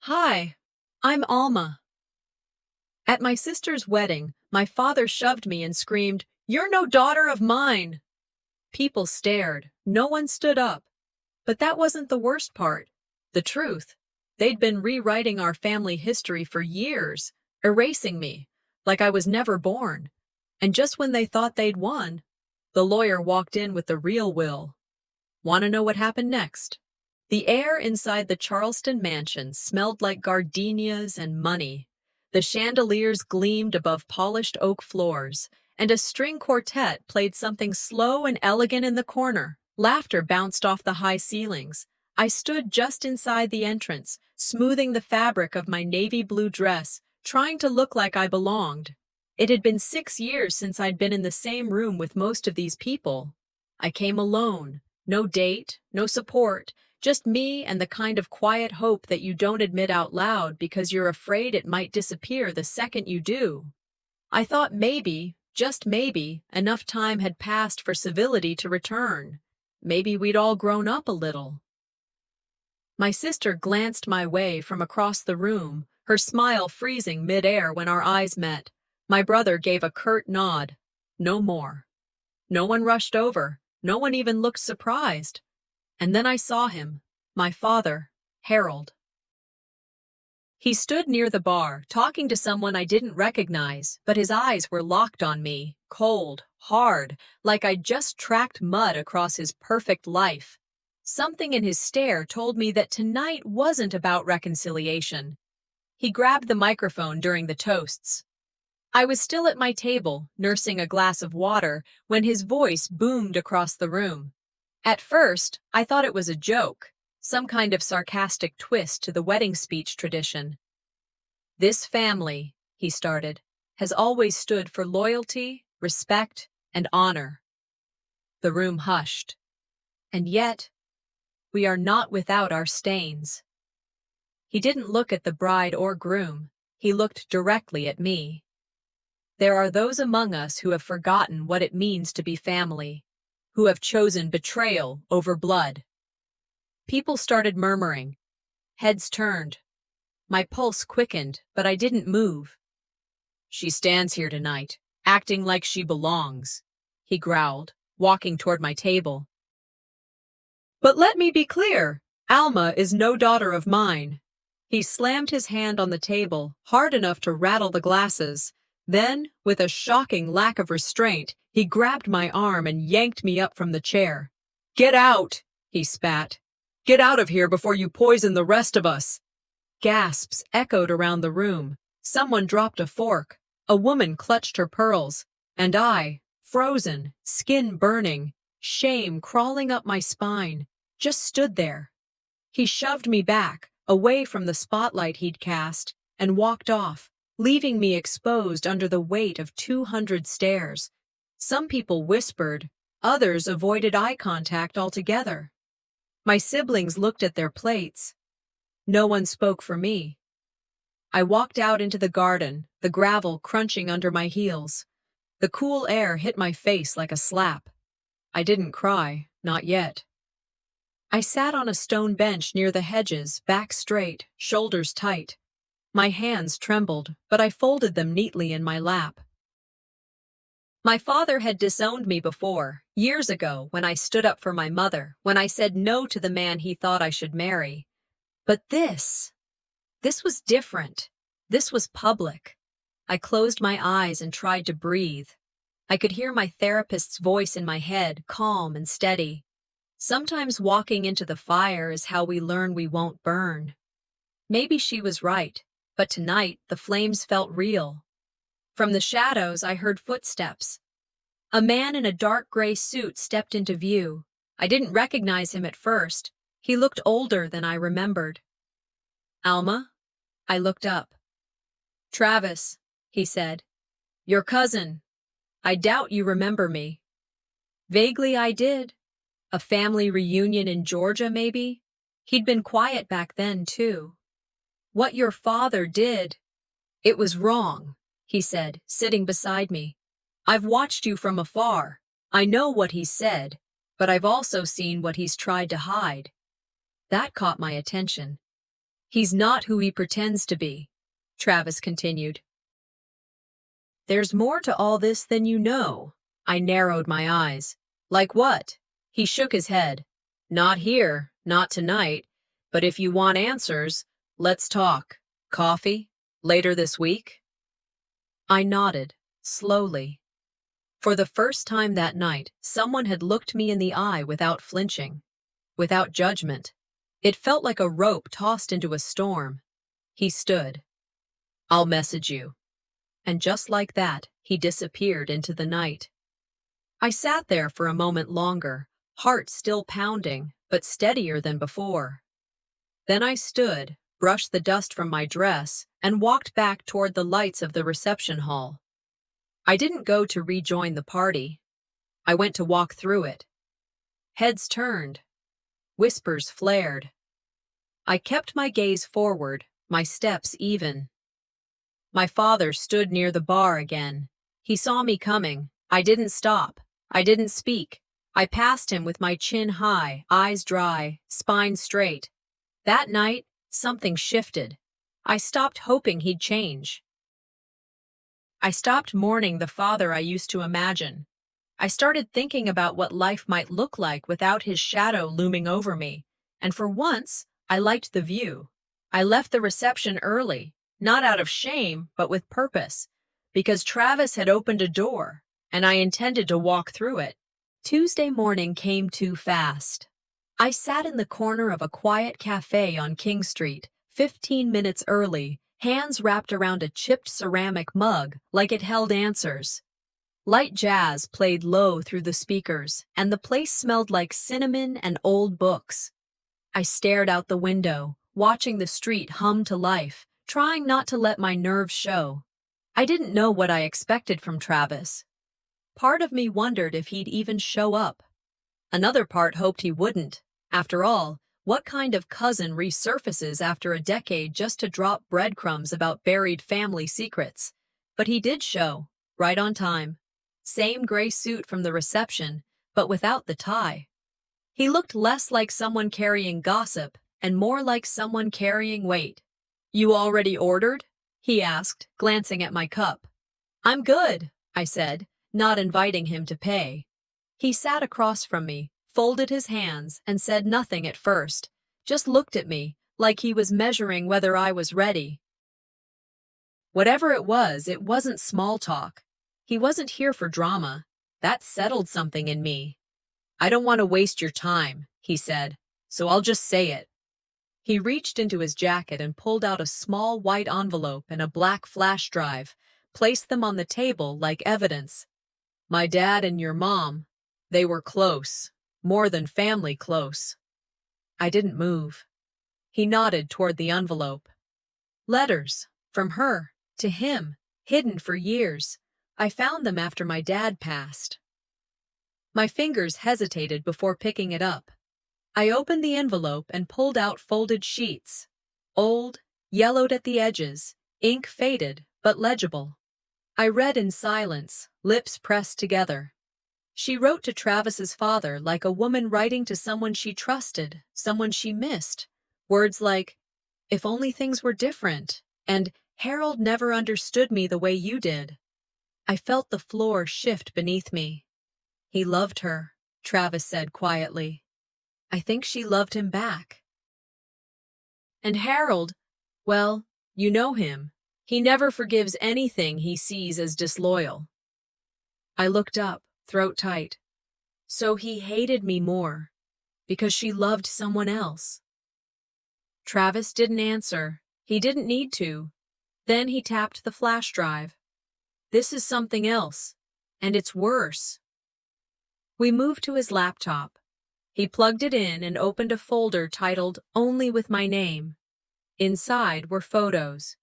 Hi, I'm Alma. At my sister's wedding, my father shoved me and screamed, "You're no daughter of mine!" People stared. No one stood up. But that wasn't the worst part. The truth. They'd been rewriting our family history for years, erasing me, like I was never born. And just when they thought they'd won, the lawyer walked in with the real will. Want to know what happened next? The air inside the Charleston mansion smelled like gardenias and money. The chandeliers gleamed above polished oak floors, and a string quartet played something slow and elegant in the corner. Laughter bounced off the high ceilings. I stood just inside the entrance, smoothing the fabric of my navy blue dress, trying to look like I belonged. It had been 6 years since I'd been in the same room with most of these people. I came alone. No date, no support, just me and the kind of quiet hope that you don't admit out loud because you're afraid it might disappear the second you do. I thought maybe, just maybe, enough time had passed for civility to return. Maybe we'd all grown up a little. My sister glanced my way from across the room, her smile freezing mid-air when our eyes met. My brother gave a curt nod. No more. No one rushed over. No one even looked surprised. And then I saw him, my father, Harold. He stood near the bar, talking to someone I didn't recognize, but his eyes were locked on me, cold, hard, like I'd just tracked mud across his perfect life. Something in his stare told me that tonight wasn't about reconciliation. He grabbed the microphone during the toasts. I was still at my table, nursing a glass of water, when his voice boomed across the room. At first, I thought it was a joke, some kind of sarcastic twist to the wedding speech tradition. "This family," he started, "has always stood for loyalty, respect, and honor." The room hushed. And yet, we are not without our stains. He didn't look at the bride or groom. He looked directly at me. There are those among us who have forgotten what it means to be family, who have chosen betrayal over blood. People started murmuring. Heads turned. My pulse quickened, but I didn't move. "She stands here tonight, acting like she belongs," he growled, walking toward my table. "But let me be clear, Alma is no daughter of mine." He slammed his hand on the table, hard enough to rattle the glasses. Then, with a shocking lack of restraint, he grabbed my arm and yanked me up from the chair. "Get out!" he spat. "Get out of here before you poison the rest of us!" Gasps echoed around the room. Someone dropped a fork. A woman clutched her pearls. And I, frozen, skin burning, shame crawling up my spine, just stood there. He shoved me back, away from the spotlight he'd cast, and walked off, leaving me exposed under the weight of 200 stares. Some people whispered, others avoided eye contact altogether. My siblings looked at their plates. No one spoke for me. I walked out into the garden, the gravel crunching under my heels. The cool air hit my face like a slap. I didn't cry, not yet. I sat on a stone bench near the hedges, back straight, shoulders tight. My hands trembled, but I folded them neatly in my lap. My father had disowned me before, years ago, when I stood up for my mother, when I said no to the man he thought I should marry. But this was different. This was public. I closed my eyes and tried to breathe. I could hear my therapist's voice in my head, calm and steady. Sometimes walking into the fire is how we learn we won't burn. Maybe she was right. But tonight, the flames felt real. From the shadows, I heard footsteps. A man in a dark gray suit stepped into view. I didn't recognize him at first. He looked older than I remembered. "Alma?" I looked up. "Travis," he said. "Your cousin. I doubt you remember me." Vaguely I did. A family reunion in Georgia, maybe? He'd been quiet back then, too. "What your father did, it was wrong," he said, sitting beside me. "I've watched you from afar. I know what he said, but I've also seen what he's tried to hide." That caught my attention. He's not who he pretends to be, Travis continued. There's more to all this than you know. I narrowed my eyes. Like what? He shook his head. Not here, not tonight, but if you want answers, let's talk. Coffee? Later this week? I nodded, slowly. For the first time that night, someone had looked me in the eye without flinching, without judgment. It felt like a rope tossed into a storm. He stood. I'll message you. And just like that, he disappeared into the night. I sat there for a moment longer, heart still pounding, but steadier than before. Then I stood, brushed the dust from my dress, and walked back toward the lights of the reception hall. I didn't go to rejoin the party. I went to walk through it. Heads turned. Whispers flared. I kept my gaze forward, my steps even. My father stood near the bar again. He saw me coming. I didn't stop. I didn't speak. I passed him with my chin high, eyes dry, spine straight. That night, something shifted. I stopped hoping he'd change. I stopped mourning the father I used to imagine. I started thinking about what life might look like without his shadow looming over me, and for once, I liked the view. I left the reception early, not out of shame, but with purpose, because Travis had opened a door, and I intended to walk through it. Tuesday morning came too fast. I sat in the corner of a quiet cafe on King Street, 15 minutes early, hands wrapped around a chipped ceramic mug like it held answers. Light jazz played low through the speakers, and the place smelled like cinnamon and old books. I stared out the window, watching the street hum to life, trying not to let my nerves show. I didn't know what I expected from Travis. Part of me wondered if he'd even show up. Another part hoped he wouldn't. After all, what kind of cousin resurfaces after a decade just to drop breadcrumbs about buried family secrets? But he did show, right on time. Same gray suit from the reception, but without the tie. He looked less like someone carrying gossip and more like someone carrying weight. You already ordered? He asked, glancing at my cup. I'm good, I said, not inviting him to pay. He sat across from me, folded his hands, and said nothing at first, just looked at me, like he was measuring whether I was ready. Whatever it wasn't small talk. He wasn't here for drama. That settled something in me. I don't want to waste your time, he said, so I'll just say it. He reached into his jacket and pulled out a small white envelope and a black flash drive, placed them on the table like evidence. My dad and your mom, they were close, more than family close. I didn't move. He nodded toward the envelope. Letters, from her, to him, hidden for years. I found them after my dad passed. My fingers hesitated before picking it up. I opened the envelope and pulled out folded sheets. Old, yellowed at the edges, ink faded, but legible. I read in silence, lips pressed together. She wrote to Travis's father like a woman writing to someone she trusted, someone she missed. Words like, if only things were different, and Harold never understood me the way you did. I felt the floor shift beneath me. He loved her, Travis said quietly. I think she loved him back. And Harold, well, you know him. He never forgives anything he sees as disloyal. I looked up, throat tight. So he hated me more, because she loved someone else. Travis didn't answer. He didn't need to. Then he tapped the flash drive. This is something else, and it's worse. We moved to his laptop. He plugged it in and opened a folder titled Only with My Name. Inside were photos.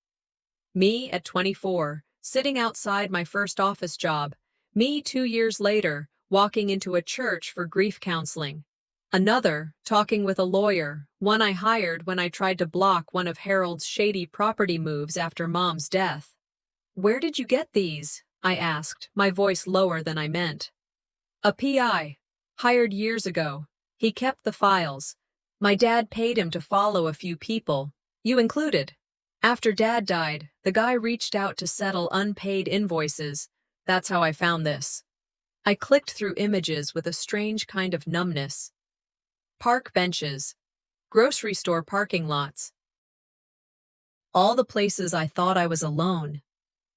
Me at 24, sitting outside my first office job. Me 2 years later, walking into a church for grief counseling. Another, talking with a lawyer, one I hired when I tried to block one of Harold's shady property moves after Mom's death. Where did you get these? I asked, my voice lower than I meant. A PI. Hired years ago. He kept the files. My dad paid him to follow a few people. You included. After Dad died, the guy reached out to settle unpaid invoices. That's how I found this. I clicked through images with a strange kind of numbness. Park benches, grocery store parking lots. All the places I thought I was alone.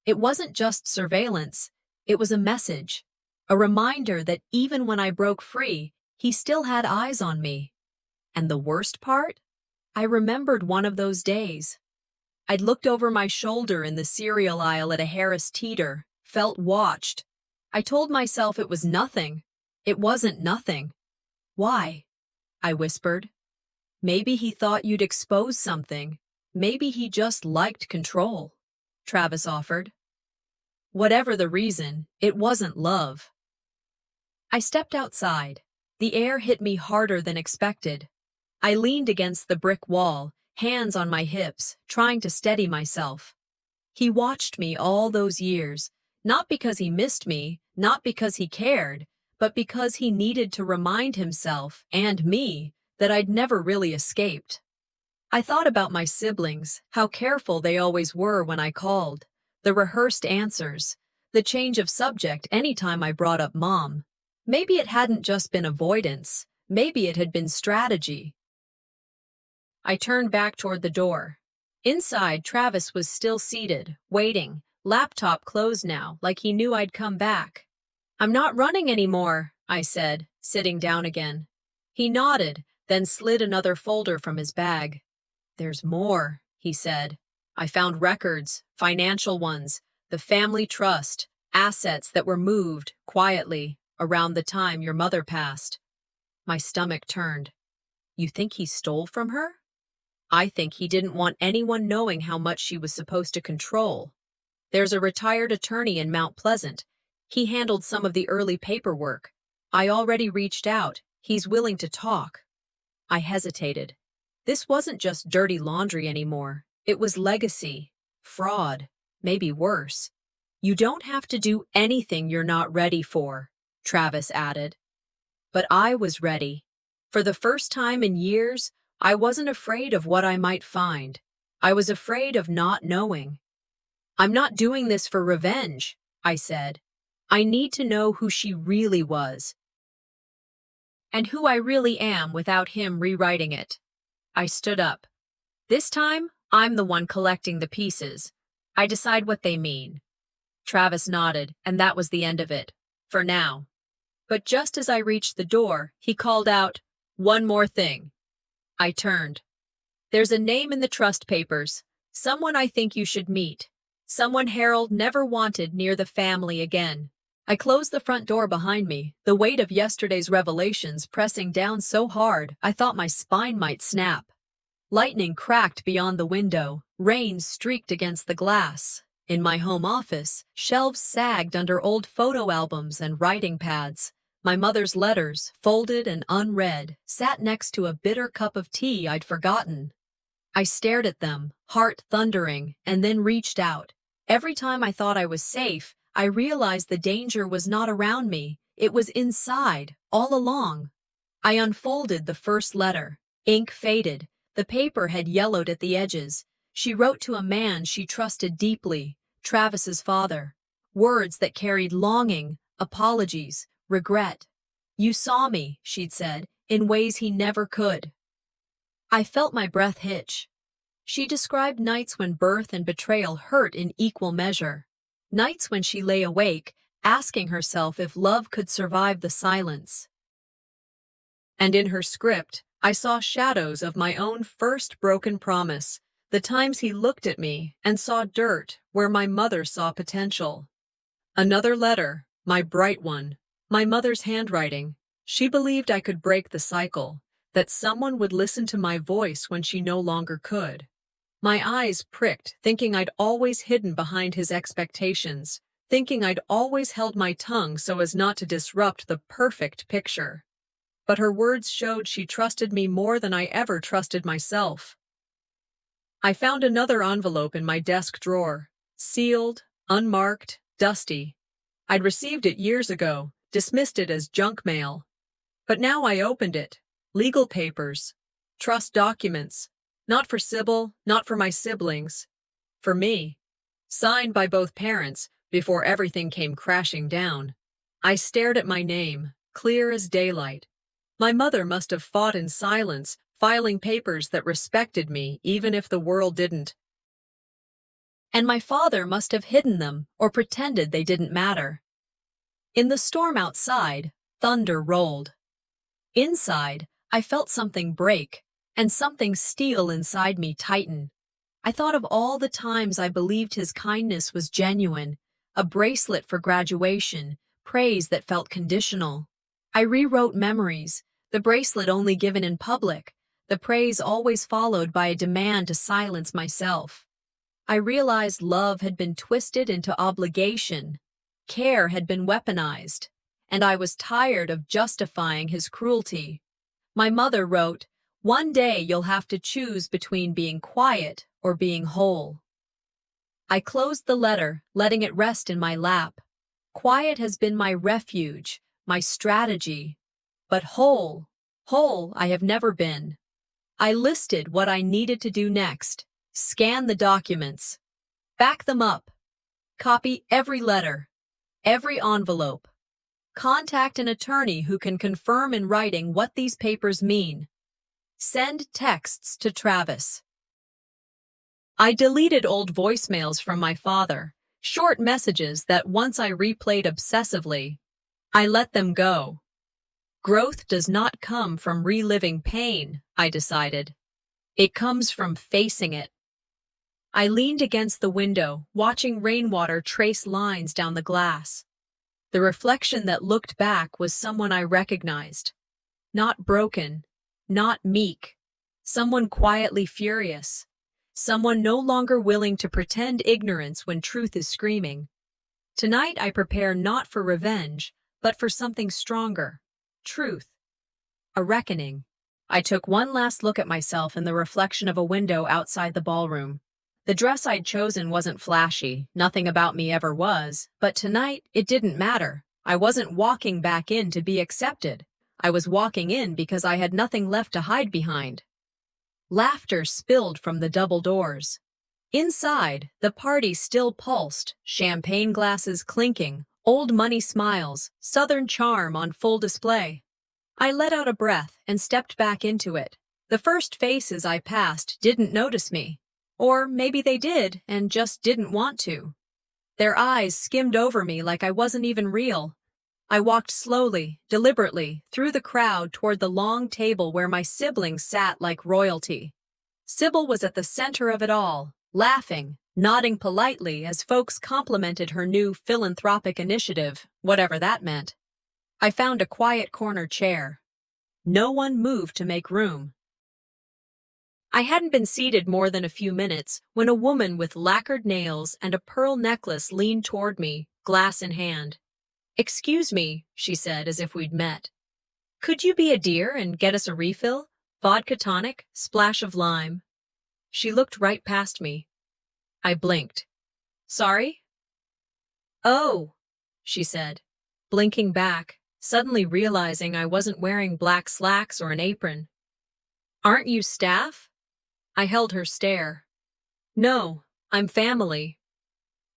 It wasn't just surveillance, it was a message. A reminder that even when I broke free, he still had eyes on me. And the worst part? I remembered one of those days. I'd looked over my shoulder in the cereal aisle at a Harris Teeter, felt watched. I told myself it was nothing. It wasn't nothing. Why? I whispered. Maybe he thought you'd expose something. Maybe he just liked control, Travis offered. Whatever the reason, it wasn't love. I stepped outside. The air hit me harder than expected. I leaned against the brick wall, hands on my hips, trying to steady myself. He watched me all those years, not because he missed me, not because he cared, but because he needed to remind himself, and me, that I'd never really escaped. I thought about my siblings, how careful they always were when I called, the rehearsed answers, the change of subject anytime I brought up Mom. Maybe it hadn't just been avoidance, maybe it had been strategy. I turned back toward the door. Inside, Travis was still seated, waiting, laptop closed now, like he knew I'd come back. I'm not running anymore, I said, sitting down again. He nodded, then slid another folder from his bag. There's more, he said. I found records, financial ones, the family trust, assets that were moved, quietly, around the time your mother passed. My stomach turned. You think he stole from her? I think he didn't want anyone knowing how much she was supposed to control. There's a retired attorney in Mount Pleasant. He handled some of the early paperwork. I already reached out. He's willing to talk. I hesitated. This wasn't just dirty laundry anymore. It was legacy, fraud, maybe worse. You don't have to do anything you're not ready for, Travis added. But I was ready. For the first time in years, I wasn't afraid of what I might find. I was afraid of not knowing. I'm not doing this for revenge, I said. I need to know who she really was. And who I really am without him rewriting it. I stood up. This time, I'm the one collecting the pieces. I decide what they mean. Travis nodded, and that was the end of it. For now. But just as I reached the door, he called out, "One more thing." I turned. There's a name in the trust papers. Someone I think you should meet. Someone Harold never wanted near the family again. I closed the front door behind me, the weight of yesterday's revelations pressing down so hard I thought my spine might snap. Lightning cracked beyond the window, rain streaked against the glass. In my home office, shelves sagged under old photo albums and writing pads. My mother's letters, folded and unread, sat next to a bitter cup of tea I'd forgotten. I stared at them, heart thundering, and then reached out. Every time I thought I was safe, I realized the danger was not around me. It was inside, all along. I unfolded the first letter. Ink faded. The paper had yellowed at the edges. She wrote to a man she trusted deeply, Travis's father. Words that carried longing, apologies, regret. You saw me, she'd said, in ways he never could. I felt my breath hitch. She described nights when birth and betrayal hurt in equal measure. Nights when she lay awake, asking herself if love could survive the silence. And in her script, I saw shadows of my own first broken promise, the times he looked at me and saw dirt where my mother saw potential. Another letter, my bright one, my mother's handwriting. She believed I could break the cycle, that someone would listen to my voice when she no longer could. My eyes pricked, thinking I'd always hidden behind his expectations, thinking I'd always held my tongue so as not to disrupt the perfect picture. But her words showed she trusted me more than I ever trusted myself. I found another envelope in my desk drawer, sealed, unmarked, dusty. I'd received it years ago, dismissed it as junk mail. But now I opened it. Legal papers, trust documents, Not for Sybil, not for my siblings. For me. Signed by both parents before everything came crashing down. I stared at my name, clear as daylight. My mother must have fought in silence, filing papers that respected me even if the world didn't. And my father must have hidden them or pretended they didn't matter. In the storm outside, thunder rolled. Inside, I felt something break, and something steel inside me tighten. I thought of all the times I believed his kindness was genuine, a bracelet for graduation, praise that felt conditional. I rewrote memories, the bracelet only given in public, the praise always followed by a demand to silence myself. I realized love had been twisted into obligation, care had been weaponized, and I was tired of justifying his cruelty. My mother wrote, "One day you'll have to choose between being quiet or being whole." I closed the letter, letting it rest in my lap. Quiet has been my refuge, my strategy. But whole I have never been. I listed what I needed to do next. Scan the documents. Back them up. Copy every letter. Every envelope. Contact an attorney who can confirm in writing what these papers mean. Send texts to Travis. I deleted old voicemails from my father, short messages that once I replayed obsessively. I let them go. Growth does not come from reliving pain, I decided. It comes from facing it. I leaned against the window, watching rainwater trace lines down the glass. The reflection that looked back was someone I recognized. Not broken, not meek. Someone quietly furious. Someone no longer willing to pretend ignorance when truth is screaming. Tonight I prepare not for revenge, but for something stronger. Truth. A reckoning. I took one last look at myself in the reflection of a window outside the ballroom. The dress I'd chosen wasn't flashy, nothing about me ever was, but tonight it didn't matter. I wasn't walking back in to be accepted. I was walking in because I had nothing left to hide behind. Laughter spilled from the double doors. Inside, the party still pulsed, champagne glasses clinking, old money smiles, Southern charm on full display. I let out a breath and stepped back into it. The first faces I passed didn't notice me. Or maybe they did and just didn't want to. Their eyes skimmed over me like I wasn't even real. I walked slowly, deliberately, through the crowd toward the long table where my siblings sat like royalty. Sybil was at the center of it all, laughing, nodding politely as folks complimented her new philanthropic initiative, whatever that meant. I found a quiet corner chair. No one moved to make room. I hadn't been seated more than a few minutes when a woman with lacquered nails and a pearl necklace leaned toward me, glass in hand. "Excuse me," she said as if we'd met. "Could you be a dear and get us a refill? Vodka tonic, splash of lime." She looked right past me. I blinked. "Sorry?" "Oh," she said, blinking back, suddenly realizing I wasn't wearing black slacks or an apron. "Aren't you staff?" I held her stare. "No, I'm family."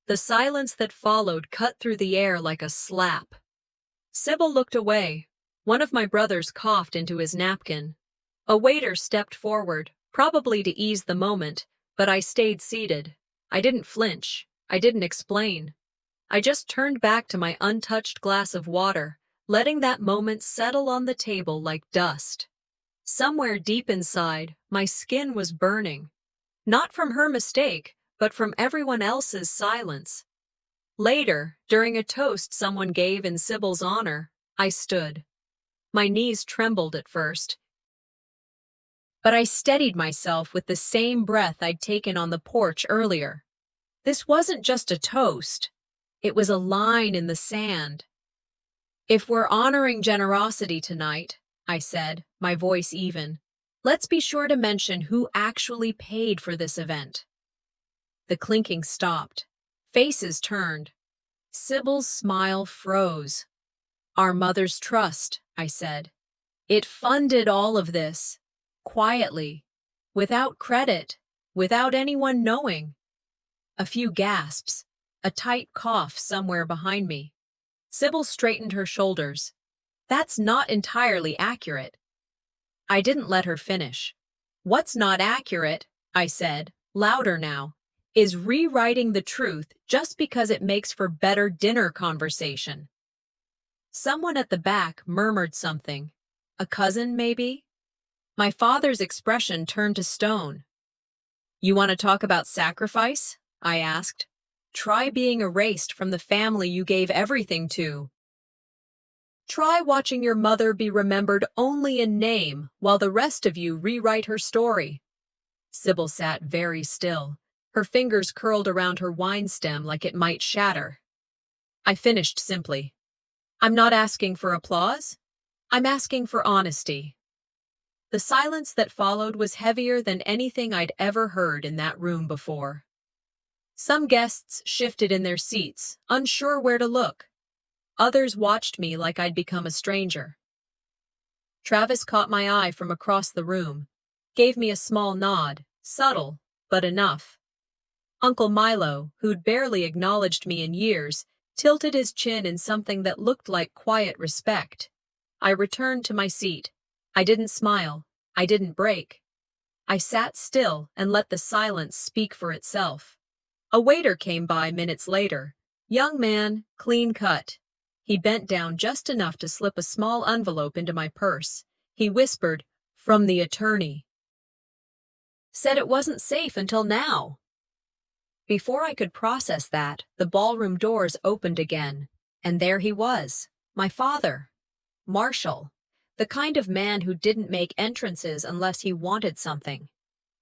The silence that followed cut through the air like a slap. Sybil looked away. One of my brothers coughed into his napkin. A waiter stepped forward, probably to ease the moment, but I stayed seated. I didn't flinch. I didn't explain. I just turned back to my untouched glass of water, letting that moment settle on the table like dust. Somewhere deep inside, my skin was burning. Not from her mistake, but from everyone else's silence. Later, during a toast someone gave in Sybil's honor, I stood. My knees trembled at first, but I steadied myself with the same breath I'd taken on the porch earlier. This wasn't just a toast. It was a line in the sand. "If we're honoring generosity tonight," I said, my voice even, "let's be sure to mention who actually paid for this event." The clinking stopped. Faces turned. Sybil's smile froze. "Our mother's trust," I said. "It funded all of this. Quietly. Without credit, without anyone knowing. A few gasps, a tight cough somewhere behind me. Sybil straightened her shoulders. That's not entirely accurate. I didn't let her finish. What's not accurate, I said, louder now, is rewriting the truth just because it makes for better dinner conversation. Someone at the back murmured something. A cousin, maybe? My father's expression turned to stone. You want to talk about sacrifice? I asked. Try being erased from the family you gave everything to. Try watching your mother be remembered only in name while the rest of you rewrite her story. Sybil sat very still, her fingers curled around her wine stem like it might shatter. I finished simply. I'm not asking for applause. I'm asking for honesty. The silence that followed was heavier than anything I'd ever heard in that room before. Some guests shifted in their seats, unsure where to look. Others watched me like I'd become a stranger. Travis caught my eye from across the room, gave me a small nod, subtle, but enough. Uncle Milo, who'd barely acknowledged me in years, tilted his chin in something that looked like quiet respect. I returned to my seat. I didn't smile. I didn't break. I sat still and let the silence speak for itself. A waiter came by minutes later. Young man, clean cut. He bent down just enough to slip a small envelope into my purse. He whispered, "From the attorney." Said it wasn't safe until now. Before I could process that, the ballroom doors opened again. And there he was, my father. Marshall. The kind of man who didn't make entrances unless he wanted something.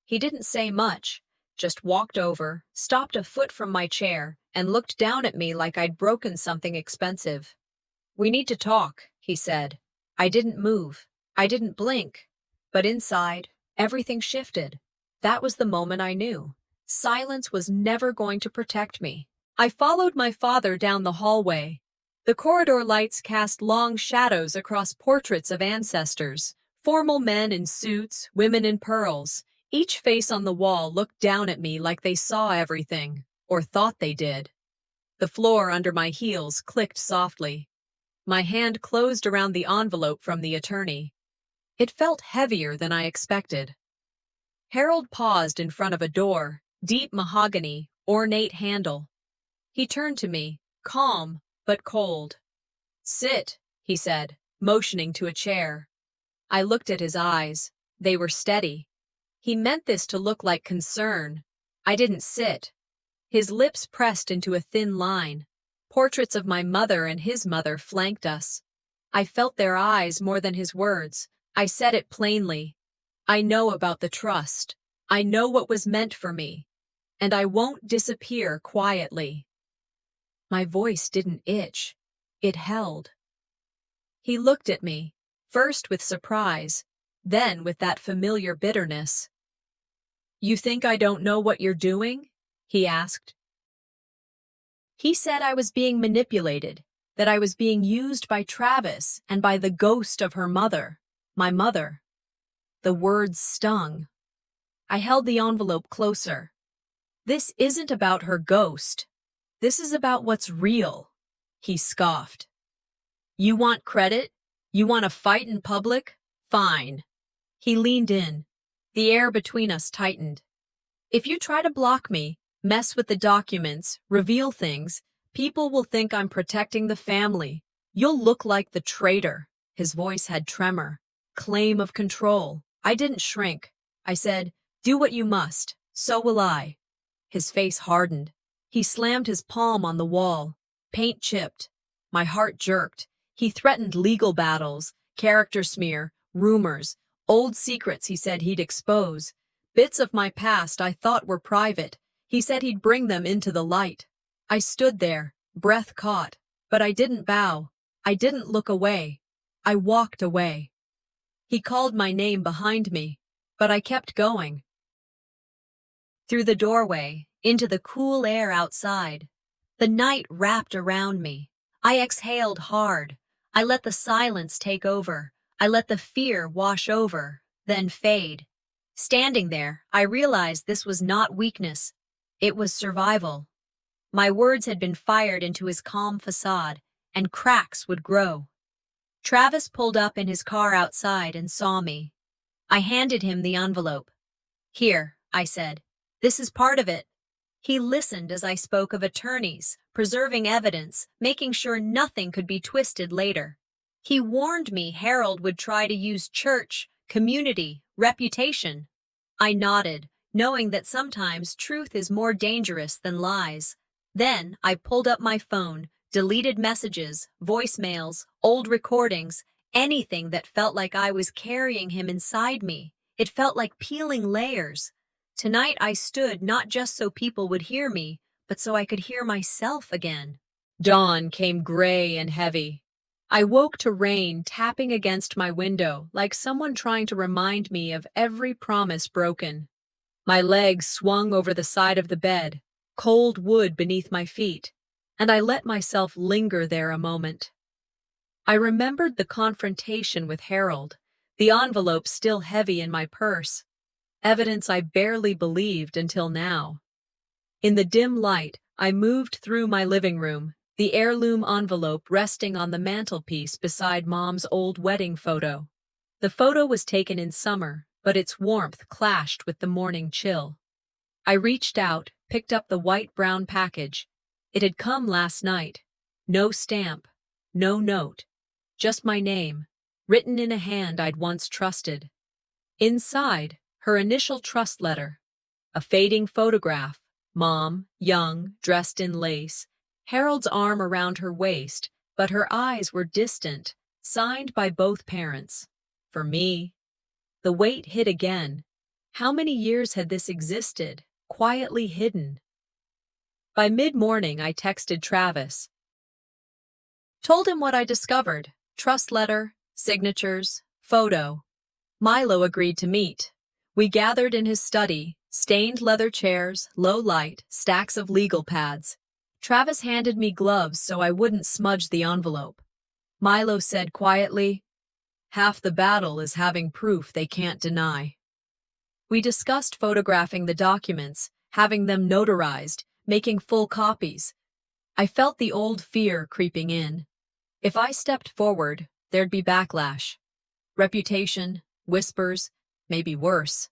He didn't say much, just walked over, stopped a foot from my chair, and looked down at me like I'd broken something expensive. We need to talk, he said. I didn't move. I didn't blink. But inside, everything shifted. That was the moment I knew. Silence was never going to protect me. I followed my father down the hallway. The corridor lights cast long shadows across portraits of ancestors, formal men in suits, women in pearls. Each face on the wall looked down at me like they saw everything, or thought they did. The floor under my heels clicked softly. My hand closed around the envelope from the attorney. It felt heavier than I expected. Harold paused in front of a door, deep mahogany, ornate handle. He turned to me, calm but cold. Sit, he said, motioning to a chair. I looked at his eyes. They were steady. He meant this to look like concern. I didn't sit. His lips pressed into a thin line. Portraits of my mother and his mother flanked us. I felt their eyes more than his words. I said it plainly. I know about the trust. I know what was meant for me. And I won't disappear quietly. My voice didn't itch. It held. He looked at me, first with surprise, then with that familiar bitterness. You think I don't know what you're doing? He asked. He said I was being manipulated, that I was being used by Travis and by the ghost of her mother, my mother. The words stung. I held the envelope closer. This isn't about her ghost. This is about what's real, he scoffed. You want credit? You want to fight in public? Fine. He leaned in. The air between us tightened. If you try to block me, mess with the documents, reveal things, people will think I'm protecting the family. You'll look like the traitor. His voice had tremor. Claim of control. I didn't shrink. I said, do what you must. So will I. His face hardened. He slammed his palm on the wall. Paint chipped. My heart jerked. He threatened legal battles, character smear, rumors, old secrets he said he'd expose. Bits of my past I thought were private. He said he'd bring them into the light. I stood there, breath caught, but I didn't bow. I didn't look away. I walked away. He called my name behind me, but I kept going. Through the doorway, into the cool air outside. The night wrapped around me. I exhaled hard. I let the silence take over. I let the fear wash over, then fade. Standing there, I realized this was not weakness. It was survival. My words had been fired into his calm facade, and cracks would grow. Travis pulled up in his car outside and saw me. I handed him the envelope. "Here," I said. "This is part of it." He listened as I spoke of attorneys, preserving evidence, making sure nothing could be twisted later. He warned me Harold would try to use church, community, reputation. I nodded, knowing that sometimes truth is more dangerous than lies. Then I pulled up my phone, deleted messages, voicemails, old recordings, anything that felt like I was carrying him inside me. It felt like peeling layers. Tonight I stood not just so people would hear me, but so I could hear myself again. Dawn came gray and heavy. I woke to rain tapping against my window, like someone trying to remind me of every promise broken. My legs swung over the side of the bed, cold wood beneath my feet, and I let myself linger there a moment. I remembered the confrontation with Harold, the envelope still heavy in my purse, evidence I barely believed until now. In the dim light, I moved through my living room, the heirloom envelope resting on the mantelpiece beside Mom's old wedding photo. The photo was taken in summer, but its warmth clashed with the morning chill. I reached out, picked up the white-brown package. It had come last night. No stamp, no note, just my name, written in a hand I'd once trusted. Inside, her initial trust letter. A fading photograph, Mom, young, dressed in lace, Harold's arm around her waist, but her eyes were distant, signed by both parents. For me, the weight hit again. How many years had this existed, quietly hidden? By mid-morning, I texted Travis. Told him what I discovered. Trust letter, signatures, photo. Milo agreed to meet. We gathered in his study, stained leather chairs, low light, stacks of legal pads. Travis handed me gloves so I wouldn't smudge the envelope. Milo said quietly, "Half the battle is having proof they can't deny." We discussed photographing the documents, having them notarized, making full copies. I felt the old fear creeping in. If I stepped forward, there'd be backlash. Reputation, whispers, maybe worse.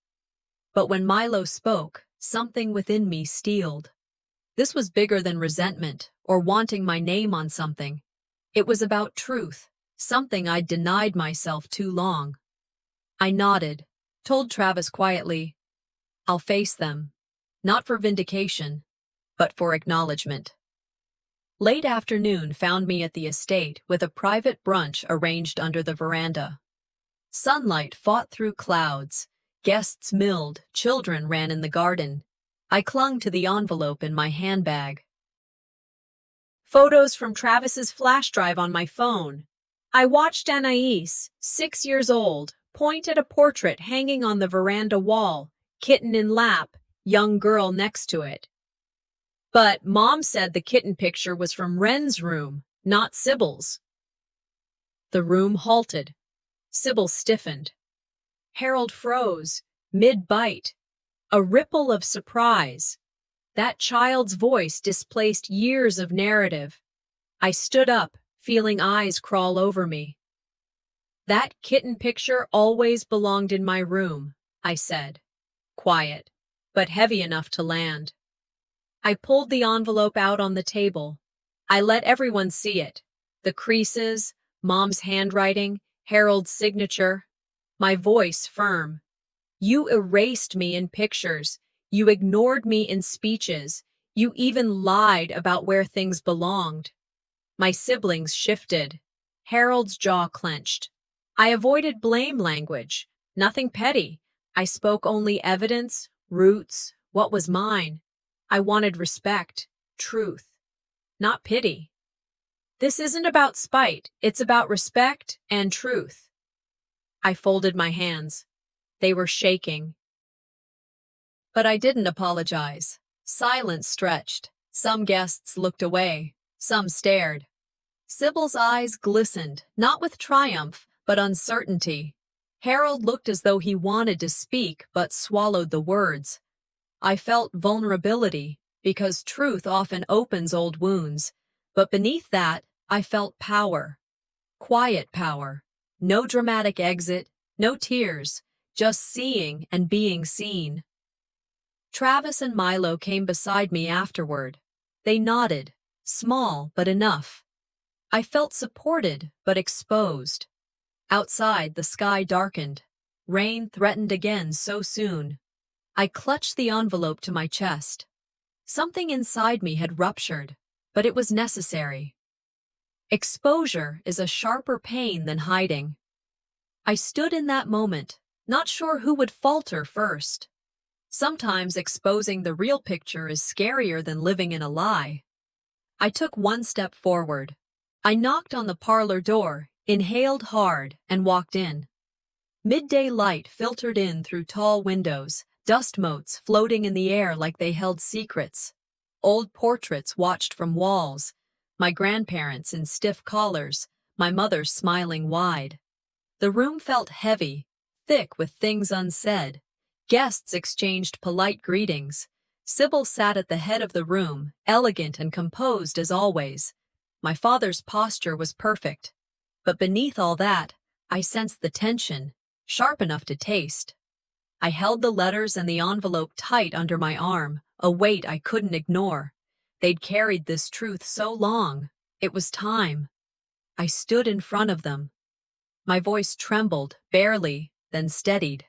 But when Milo spoke, something within me steeled. This was bigger than resentment or wanting my name on something. It was about truth, something I'd denied myself too long. I nodded, told Travis quietly, "I'll face them, not for vindication, but for acknowledgement." Late afternoon found me at the estate with a private brunch arranged under the veranda. Sunlight fought through clouds, guests milled, children ran in the garden. I clung to the envelope in my handbag. Photos from Travis's flash drive on my phone. I watched Anais, 6 years old, point at a portrait hanging on the veranda wall, kitten in lap, young girl next to it. But Mom said the kitten picture was from Wren's room, not Sybil's. The room halted. Sybil stiffened. Harold froze, mid-bite. A ripple of surprise. That child's voice displaced years of narrative. I stood up, feeling eyes crawl over me. "That kitten picture always belonged in my room," I said. Quiet, but heavy enough to land. I pulled the envelope out on the table. I let everyone see it. The creases, Mom's handwriting, Harold's signature. My voice firm. "You erased me in pictures. You ignored me in speeches. You even lied about where things belonged." My siblings shifted. Harold's jaw clenched. I avoided blame language. Nothing petty. I spoke only evidence, roots, what was mine. I wanted respect, truth, not pity. This isn't about spite. It's about respect and truth. I folded my hands. They were shaking. But I didn't apologize. Silence stretched. Some guests looked away. Some stared. Sybil's eyes glistened, not with triumph, but uncertainty. Harold looked as though he wanted to speak but swallowed the words. I felt vulnerability, because truth often opens old wounds, but beneath that, I felt power. Quiet power. No dramatic exit, no tears, just seeing and being seen. Travis and Milo came beside me afterward. They nodded, small but enough. I felt supported but exposed. Outside, the sky darkened. Rain threatened again so soon. I clutched the envelope to my chest. Something inside me had ruptured, but it was necessary. Exposure is a sharper pain than hiding. I stood in that moment, not sure who would falter first. Sometimes exposing the real picture is scarier than living in a lie. I took one step forward. I knocked on the parlor door, inhaled hard, and walked in. Midday light filtered in through tall windows, dust motes floating in the air like they held secrets. Old portraits watched from walls, my grandparents in stiff collars, my mother smiling wide. The room felt heavy, thick with things unsaid. Guests exchanged polite greetings. Sybil sat at the head of the room, elegant and composed as always. My father's posture was perfect. But beneath all that, I sensed the tension, sharp enough to taste. I held the letters and the envelope tight under my arm, a weight I couldn't ignore. They'd carried this truth so long. It was time. I stood in front of them. My voice trembled, barely, then steadied.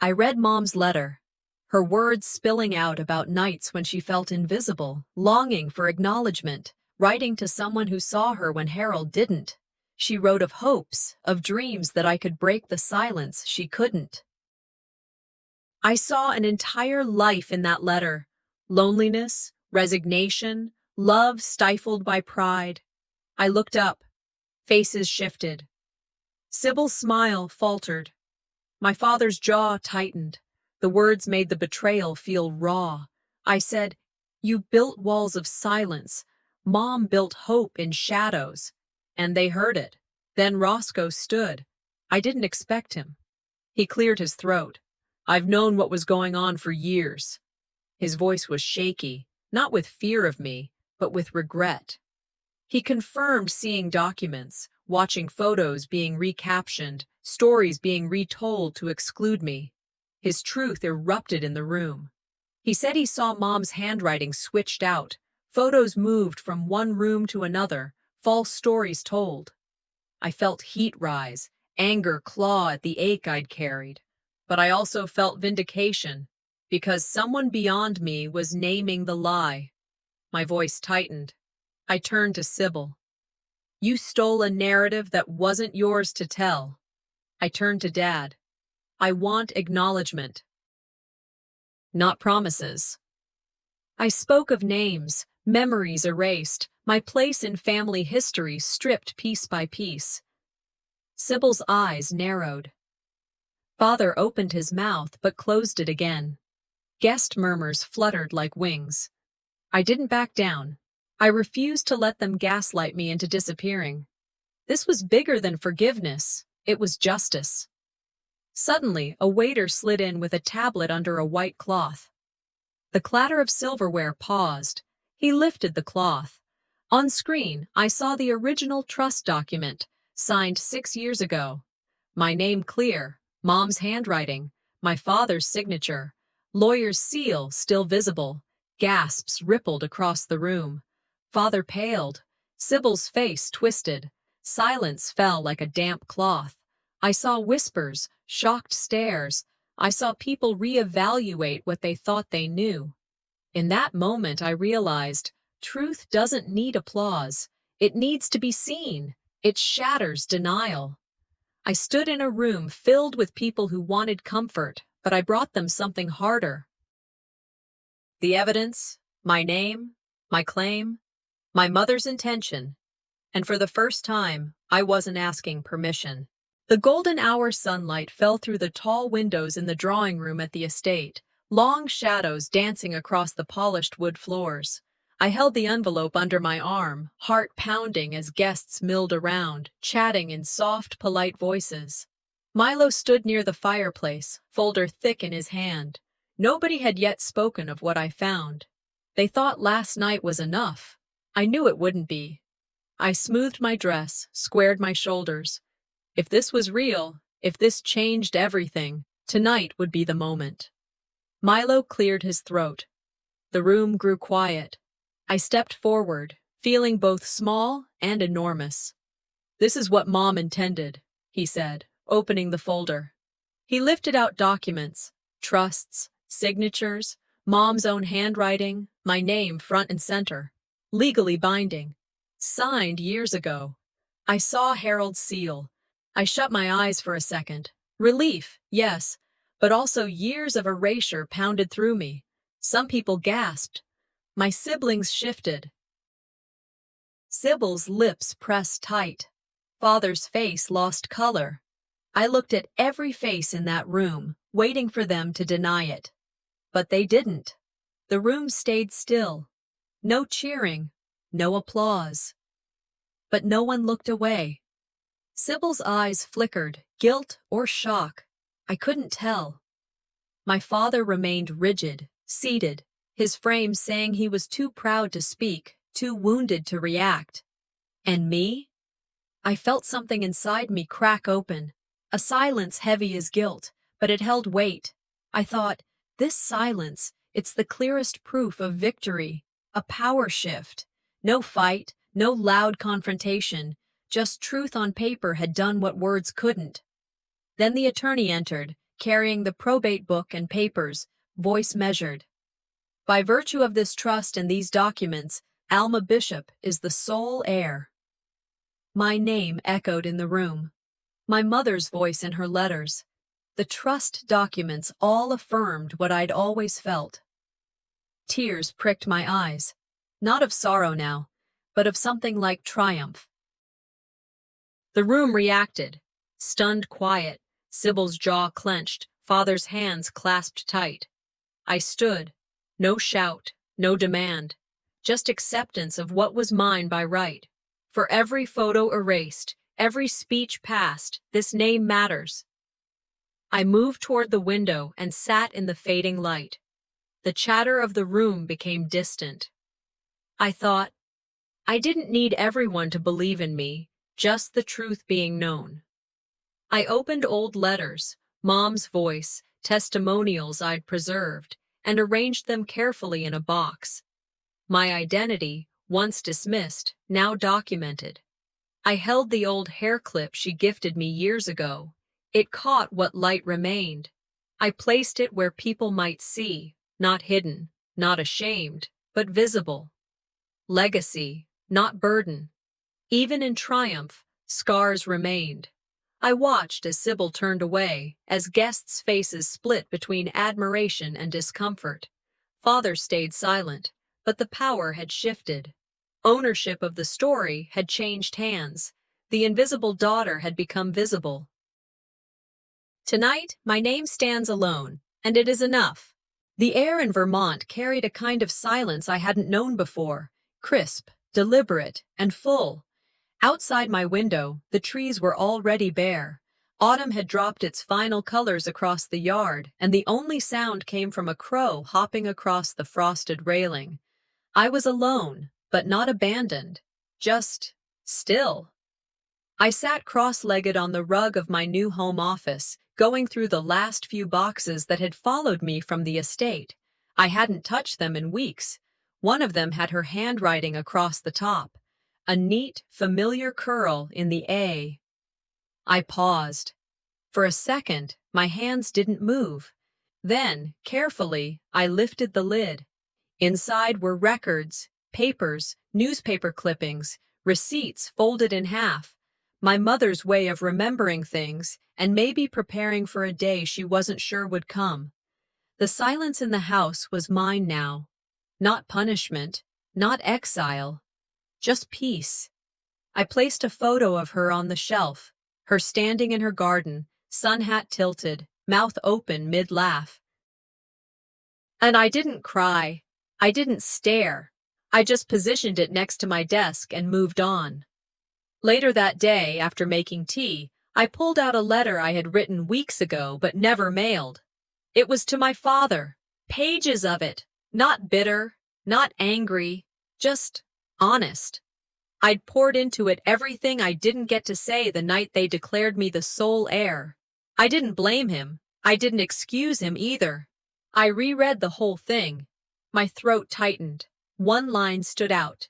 I read Mom's letter, her words spilling out about nights when she felt invisible, longing for acknowledgement, writing to someone who saw her when Harold didn't. She wrote of hopes, of dreams that I could break the silence she couldn't. I saw an entire life in that letter. Loneliness, resignation, love stifled by pride. I looked up. Faces shifted. Sybil's smile faltered. My father's jaw tightened. The words made the betrayal feel raw. I said, "You built walls of silence. Mom built hope in shadows." And they heard it. Then Roscoe stood. I didn't expect him. He cleared his throat. "I've known what was going on for years." His voice was shaky, not with fear of me, but with regret. He confirmed seeing documents, watching photos being recaptioned, stories being retold to exclude me. His truth erupted in the room. He said he saw Mom's handwriting switched out, photos moved from one room to another, false stories told. I felt heat rise, anger claw at the ache I'd carried. But I also felt vindication, because someone beyond me was naming the lie. My voice tightened. I turned to Sybil. "You stole a narrative that wasn't yours to tell." I turned to Dad. "I want acknowledgement, not promises." I spoke of names, memories erased, my place in family history stripped piece by piece. Sybil's eyes narrowed. Father opened his mouth but closed it again. Guest murmurs fluttered like wings. I didn't back down. I refused to let them gaslight me into disappearing. This was bigger than forgiveness. It was justice. Suddenly, a waiter slid in with a tablet under a white cloth. The clatter of silverware paused. He lifted the cloth. On screen, I saw the original trust document, signed 6 years ago. My name clear, Mom's handwriting, my father's signature, lawyer's seal still visible. Gasps rippled across the room. Father paled. Sybil's face twisted. Silence fell like a damp cloth. I saw whispers, shocked stares. I saw people reevaluate what they thought they knew. In that moment, I realized truth doesn't need applause. It needs to be seen. It shatters denial. I stood in a room filled with people who wanted comfort, but I brought them something harder. The evidence, my name, my claim, my mother's intention. And for the first time, I wasn't asking permission. The golden hour sunlight fell through the tall windows in the drawing room at the estate, long shadows dancing across the polished wood floors. I held the envelope under my arm, heart pounding as guests milled around, chatting in soft, polite voices. Milo stood near the fireplace, folder thick in his hand. Nobody had yet spoken of what I found. They thought last night was enough. I knew it wouldn't be. I smoothed my dress, squared my shoulders. If this was real, if this changed everything, tonight would be the moment. Milo cleared his throat. The room grew quiet. I stepped forward, feeling both small and enormous. "This is what Mom intended," he said, opening the folder. He lifted out documents, trusts, signatures, Mom's own handwriting, my name front and center, legally binding, signed years ago. I saw Harold's seal. I shut my eyes for a second. Relief, yes, but also years of erasure pounded through me. Some people gasped. My siblings shifted. Sybil's lips pressed tight. Father's face lost color. I looked at every face in that room, waiting for them to deny it. But they didn't. The room stayed still. No cheering, no applause. But no one looked away. Sybil's eyes flickered, guilt or shock. I couldn't tell. My father remained rigid, seated, his frame saying he was too proud to speak, too wounded to react. And me? I felt something inside me crack open, a silence heavy as guilt, but it held weight. I thought, this silence, it's the clearest proof of victory, a power shift. No fight, no loud confrontation, just truth on paper had done what words couldn't. Then the attorney entered, carrying the probate book and papers, voice measured. By virtue of this trust and these documents, Alma Bishop is the sole heir. My name echoed in the room. My mother's voice in her letters. The trust documents all affirmed what I'd always felt. Tears pricked my eyes, not of sorrow now, but of something like triumph. The room reacted, stunned quiet, Sybil's jaw clenched, father's hands clasped tight. I stood, no shout, no demand, just acceptance of what was mine by right. For every photo erased, every speech passed, this name matters. I moved toward the window and sat in the fading light. The chatter of the room became distant. I thought, I didn't need everyone to believe in me, just the truth being known. I opened old letters, Mom's voice, testimonials I'd preserved, and arranged them carefully in a box. My identity, once dismissed, now documented. I held the old hair clip she gifted me years ago. It caught what light remained. I placed it where people might see, not hidden, not ashamed, but visible. Legacy, not burden. Even in triumph, scars remained. I watched as Sybil turned away, as guests' faces split between admiration and discomfort. Father stayed silent, but the power had shifted. Ownership of the story had changed hands. The invisible daughter had become visible. Tonight, my name stands alone, and it is enough. The air in Vermont carried a kind of silence I hadn't known before, crisp, deliberate, and full. Outside my window, the trees were already bare. Autumn had dropped its final colors across the yard, and the only sound came from a crow hopping across the frosted railing. I was alone, but not abandoned, just still. I sat cross-legged on the rug of my new home office, going through the last few boxes that had followed me from the estate. I hadn't touched them in weeks. One of them had her handwriting across the top, a neat, familiar curl in the A. I paused. For a second, my hands didn't move. Then, carefully, I lifted the lid. Inside were records, papers, newspaper clippings, receipts folded in half. My mother's way of remembering things and maybe preparing for a day she wasn't sure would come. The silence in the house was mine now. Not punishment, not exile, just peace. I placed a photo of her on the shelf, her standing in her garden, sun hat tilted, mouth open mid-laugh. And I didn't cry. I didn't stare. I just positioned it next to my desk and moved on. Later that day, after making tea, I pulled out a letter I had written weeks ago but never mailed. It was to my father. Pages of it. Not bitter, not angry, just honest. I'd poured into it everything I didn't get to say the night they declared me the sole heir. I didn't blame him. I didn't excuse him either. I reread the whole thing. My throat tightened. One line stood out.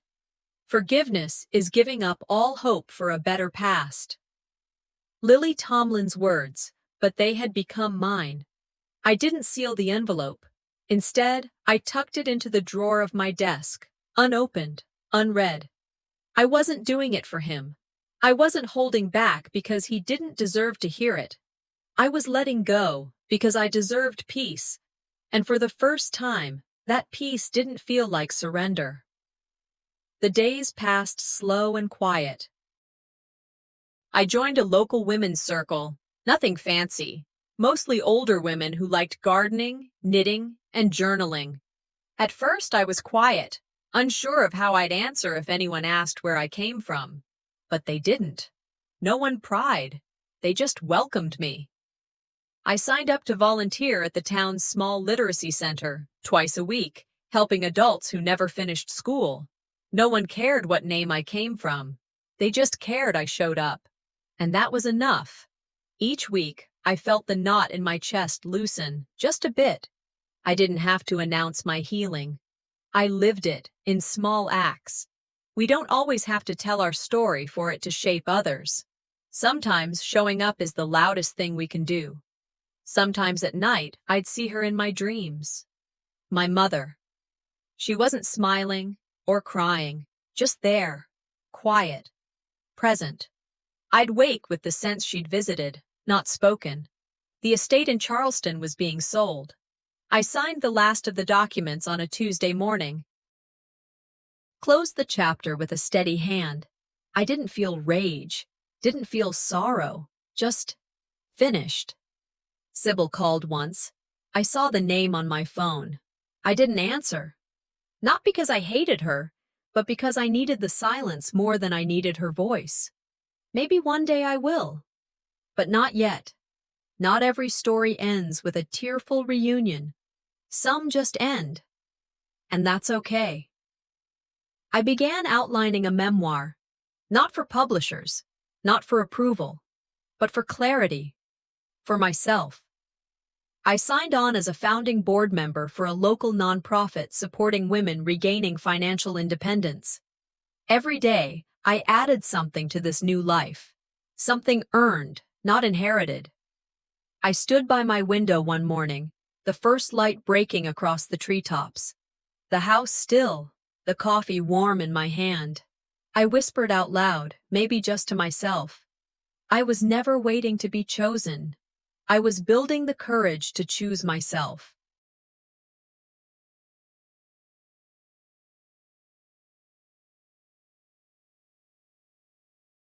Forgiveness is giving up all hope for a better past. Lily Tomlin's words, but they had become mine. I didn't seal the envelope. Instead, I tucked it into the drawer of my desk, unopened, unread. I wasn't doing it for him. I wasn't holding back because he didn't deserve to hear it. I was letting go because I deserved peace. And for the first time, that peace didn't feel like surrender. The days passed slow and quiet. I joined a local women's circle, nothing fancy, mostly older women who liked gardening, knitting, and journaling. At first I was quiet, unsure of how I'd answer if anyone asked where I came from. But they didn't. No one pried. They just welcomed me. I signed up to volunteer at the town's small literacy center, twice a week, helping adults who never finished school. No one cared what name I came from. They just cared I showed up. And that was enough. Each week, I felt the knot in my chest loosen, just a bit. I didn't have to announce my healing. I lived it, in small acts. We don't always have to tell our story for it to shape others. Sometimes showing up is the loudest thing we can do. Sometimes at night, I'd see her in my dreams. My mother. She wasn't smiling or crying, just there, quiet, present. I'd wake with the sense she'd visited, not spoken. The estate in Charleston was being sold. I signed the last of the documents on a Tuesday morning. Closed the chapter with a steady hand. I didn't feel rage, didn't feel sorrow, just finished. Sybil called once. I saw the name on my phone. I didn't answer. Not because I hated her, but because I needed the silence more than I needed her voice. Maybe one day I will. But not yet. Not every story ends with a tearful reunion. Some just end. And that's okay. I began outlining a memoir, not for publishers, not for approval, but for clarity, for myself. I signed on as a founding board member for a local nonprofit supporting women regaining financial independence. Every day, I added something to this new life, something earned, not inherited. I stood by my window one morning, the first light breaking across the treetops. The house still, the coffee warm in my hand. I whispered out loud, maybe just to myself. I was never waiting to be chosen. I was building the courage to choose myself.